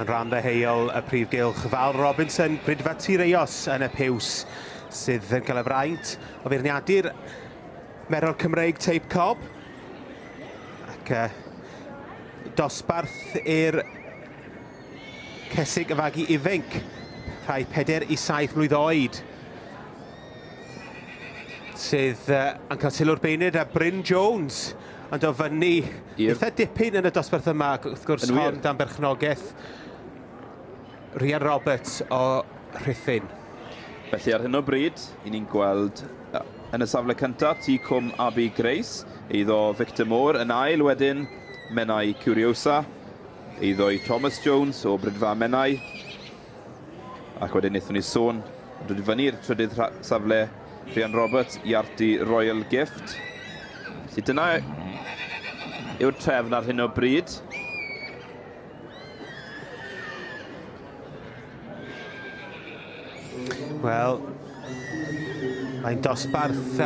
Yn rhan ddeheuol y prif gylch Val Robinson, brydfa Tireios yn y piws sydd yn cael y fraint o feirniadu'r Merlod Cymreig Teip Cob. Ac dosbarth i'r Caseg y fagu ifanc, rhai 4 i 7 mlwydd oed, sydd yn cael sylw'r beinid a Bryn Jones ond o fyny eitha dipyn yn y dosbarth yma, wrth gwrs hon dan berchnogaeth Rhian Roberts o Rhuthun. Felly ar hyn o bryd, i ni'n gweld yn y safle cyntaf, Teip Abi Grace, eiddo Victor Moore yn ail wedyn, Menai Curiosa, eiddo i Thomas Jones o Brydfa Menai, ac wedyn wnaethon ni sôn, dod i fyny'r trydydd safle Rhian Roberts i arti Royal Gift. Felly dyna yw'r trefn ar hyn o bryd. Wel, mae'n dosbarth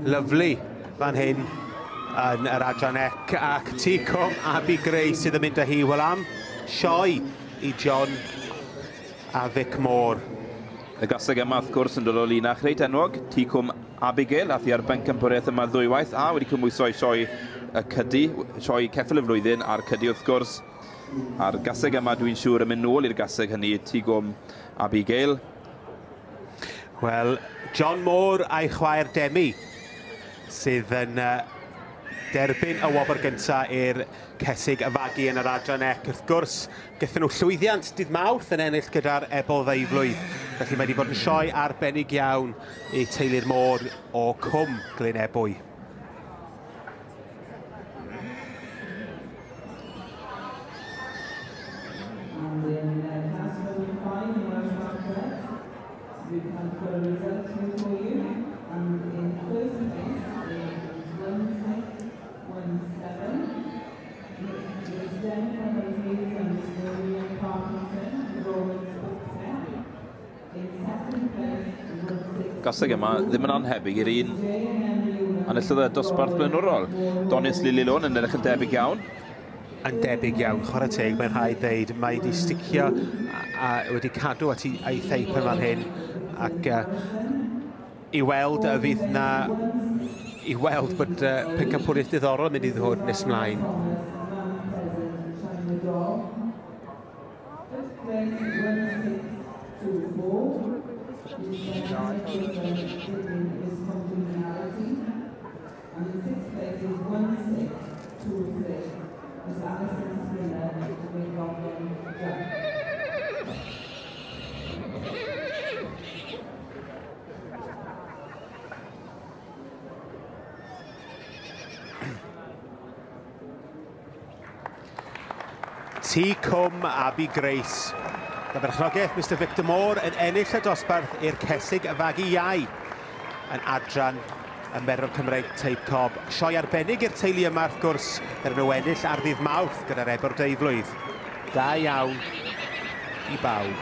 lyflu fan hyn yn yr adran ec, ac Teip Abi Grace sydd yn mynd â hi, wel am sioe i John a Vic Moore. Y gaseg yma, wrth gwrs, yn dod o linach reit enwog. Teip Abigail, ath i ar benc ymwriaeth yma ddwywaith, a wedi cymwyso i sioe y cydi, sioe ceffyl y flwyddyn a'r cydi, wrth gwrs. A'r gaseg yma, dwi'n siŵr, yn mynd nôl i'r gaseg hynny, Teip Abigail. Wel, John Moore a'i chwaer Demi sydd yn derbyn y wobr gyntaf i'r Caseg y fagu yn yr adran ec. Wrth gwrs, gyda nhw llwyddiant dydd Mawrth yn ennill gyda'r ebol ddeiflwydd. Felly mae wedi bod yn sioe arbennig iawn i teulu'r môr o Cwm Glyn Ebwy. Gaseg yma ddim yn anhebyg i'r un enillodd y dosbarth blaenorol. Donis Lililon yn edrych yn debyg iawn. Yn debyg iawn, chwarae teg, mae'n rhaid ddeud. Mae wedi sticio a wedi cadw at ei Teip yn fan hyn. Ac i weld y fydd na... I weld bod pencampwriaeth diddorol yn mynd i ddod nes mlaen. Teip Abi Grace. Y berchnogaeth Mr Victor Moore yn ennill y dosbarth i'r Caseg y fagu iau yn adran y Merlod Cymreig Teip Cob. Sioe arbennig i'r teulu yma, wrth gwrs, er nhw ennill ar ddydd Mawrth gyda'r ebor deiflwydd. Da iawn i bawb.